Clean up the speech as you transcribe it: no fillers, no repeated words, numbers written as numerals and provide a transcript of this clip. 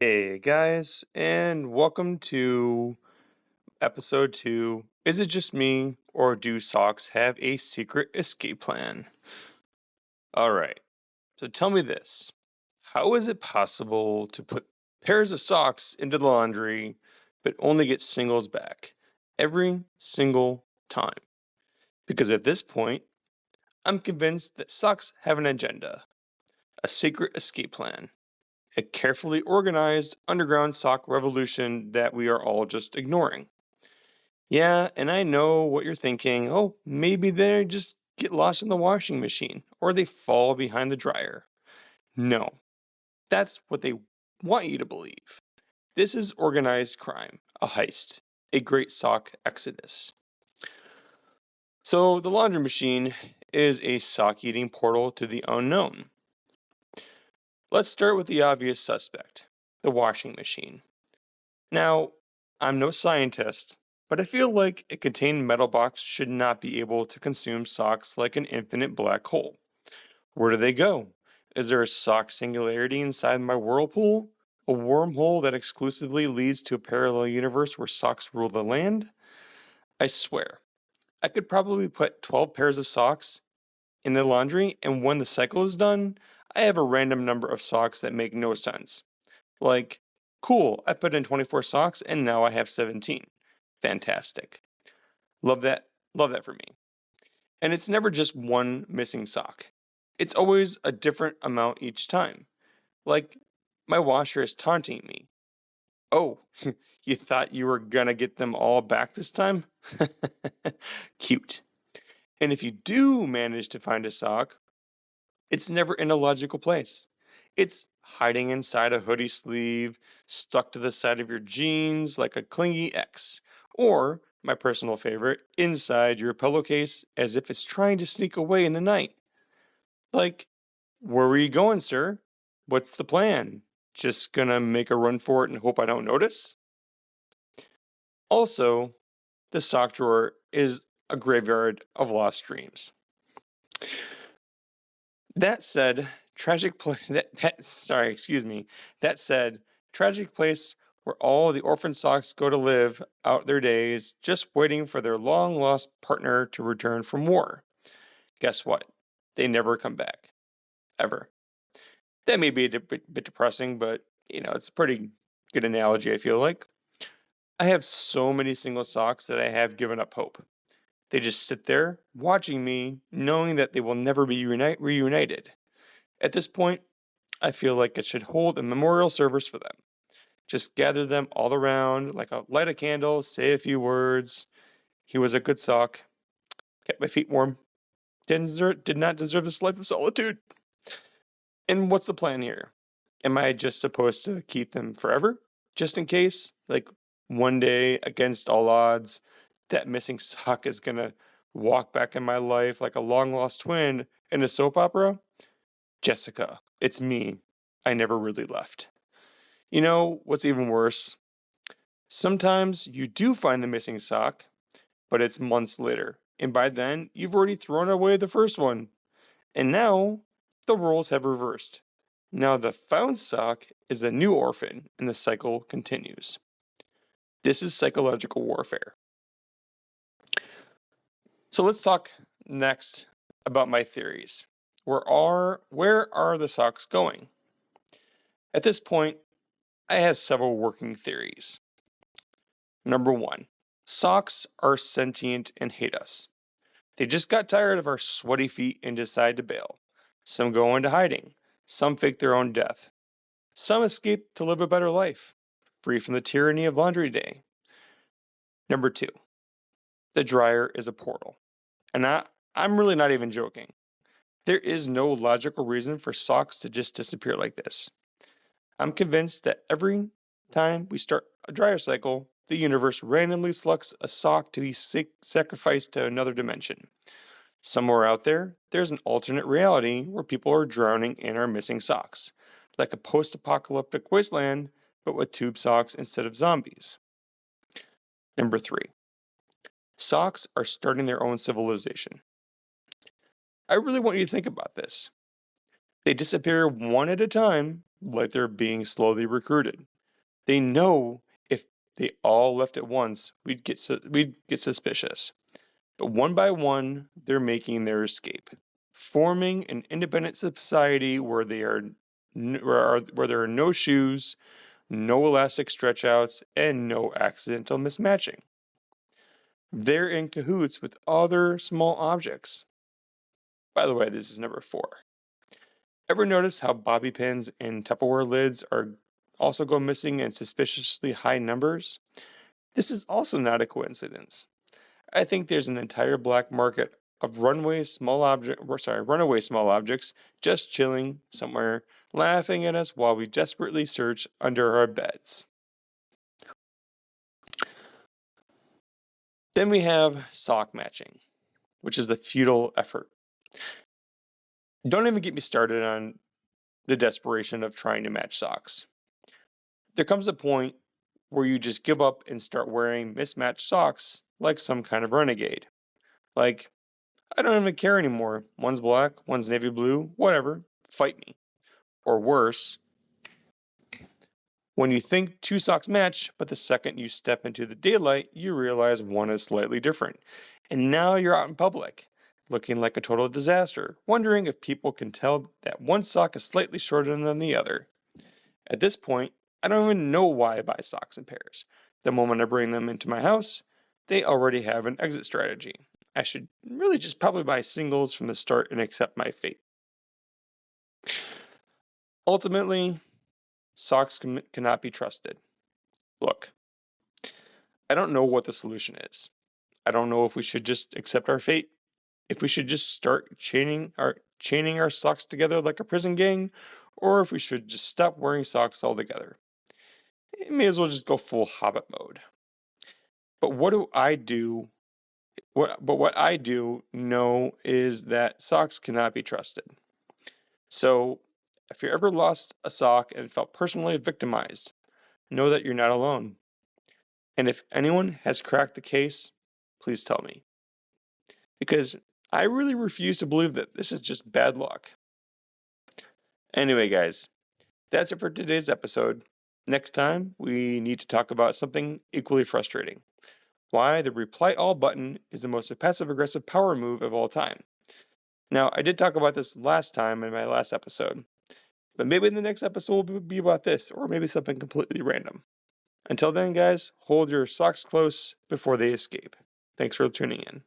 Hey guys, and welcome to episode 2. Is it just me, or do socks have a secret escape plan? Alright, so tell me this. How is it possible to put pairs of socks into the laundry, but only get singles back every single time? Because at this point, I'm convinced that socks have an agenda, a secret escape plan. A carefully organized underground sock revolution that we are all just ignoring. Yeah, and I know what you're thinking. Oh, maybe they just get lost in the washing machine or they fall behind the dryer. No, that's what they want you to believe. This is organized crime, a heist, a great sock exodus. So, the laundry machine is a sock eating portal to the unknown. Let's start with the obvious suspect, the washing machine. Now, I'm no scientist, but I feel like a contained metal box should not be able to consume socks like an infinite black hole. Where do they go? Is there a sock singularity inside my whirlpool? A wormhole that exclusively leads to a parallel universe where socks rule the land? I swear, I could probably put 12 pairs of socks in the laundry, and when the cycle is done, I have a random number of socks that make no sense. Like, cool, I put in 24 socks and now I have 17. Fantastic. Love that. Love that for me. And it's never just one missing sock. It's always a different amount each time. Like, my washer is taunting me. Oh, you thought you were gonna get them all back this time? Cute. And if you do manage to find a sock, it's never in a logical place. It's hiding inside a hoodie sleeve, stuck to the side of your jeans like a clingy ex, or, my personal favorite, inside your pillowcase as if it's trying to sneak away in the night. Like, where were you going, sir? What's the plan? Just gonna make a run for it and hope I don't notice? Also, the sock drawer is a graveyard of lost dreams. That said, That said, tragic place where all the orphan socks go to live out their days, just waiting for their long lost partner to return from war. Guess what? They never come back. Ever. That may be a bit depressing, but it's a pretty good analogy, I feel like. I have so many single socks that I have given up hope. They just sit there, watching me, knowing that they will never be reunited. At this point, I feel like it should hold a memorial service for them. Just gather them all around, light a candle, say a few words. He was a good sock, kept my feet warm. Did not deserve this life of solitude. And what's the plan here? Am I just supposed to keep them forever? Just in case? Like, one day, against all odds, that missing sock is gonna walk back in my life like a long lost twin in a soap opera? Jessica, it's me. I never really left. You know what's even worse? Sometimes you do find the missing sock, but it's months later, and by then you've already thrown away the first one. And now the roles have reversed. Now the found sock is the new orphan, and the cycle continues. This is psychological warfare. So let's talk next about my theories. Where are the socks going? At this point, I have several working theories. Number one, socks are sentient and hate us. They just got tired of our sweaty feet and decide to bail. Some go into hiding. Some fake their own death. Some escape to live a better life, free from the tyranny of laundry day. Number two, the dryer is a portal. And I'm really not even joking. There is no logical reason for socks to just disappear like this. I'm convinced that every time we start a dryer cycle, the universe randomly selects a sock to be sacrificed to another dimension. Somewhere out there, there's an alternate reality where people are drowning in our missing socks, like a post apocalyptic wasteland, but with tube socks instead of zombies. Number three, socks are starting their own civilization. I really want you to think about this. They disappear one at a time, like they're being slowly recruited. They know if they all left at once, we'd get suspicious. But one by one, they're making their escape, forming an independent society where where there are no shoes, no elastic stretchouts, and no accidental mismatching. They're in cahoots with other small objects. By the way, this is number 4. Ever notice how bobby pins and Tupperware lids also go missing in suspiciously high numbers? This is also not a coincidence. I think there's an entire black market of runaway small objects just chilling somewhere, laughing at us while we desperately search under our beds. Then we have sock matching, which is the futile effort. Don't even get me started on the desperation of trying to match socks. There comes a point where you just give up and start wearing mismatched socks like some kind of renegade. Like, I don't even care anymore. One's black, one's navy blue, whatever, fight me. Or worse, when you think 2 socks match, but the second you step into the daylight, you realize one is slightly different. And now you're out in public, looking like a total disaster, wondering if people can tell that one sock is slightly shorter than the other. At this point, I don't even know why I buy socks in pairs. The moment I bring them into my house, they already have an exit strategy. I should really just probably buy singles from the start and accept my fate. Ultimately, socks cannot be trusted. Look, I don't know what the solution is. I don't know if we should just accept our fate, if we should just start chaining our socks together like a prison gang, or if we should just stop wearing socks altogether. It may as well just go full Hobbit mode. But what I do know is that socks cannot be trusted. So, if you ever lost a sock and felt personally victimized, know that you're not alone. And if anyone has cracked the case, please tell me. Because I really refuse to believe that this is just bad luck. Anyway, guys, that's it for today's episode. Next time, we need to talk about something equally frustrating. Why the reply all button is the most passive-aggressive power move of all time. Now, I did talk about this last time in my last episode, but maybe the next episode will be about this, or maybe something completely random. Until then, guys, hold your socks close before they escape. Thanks for tuning in.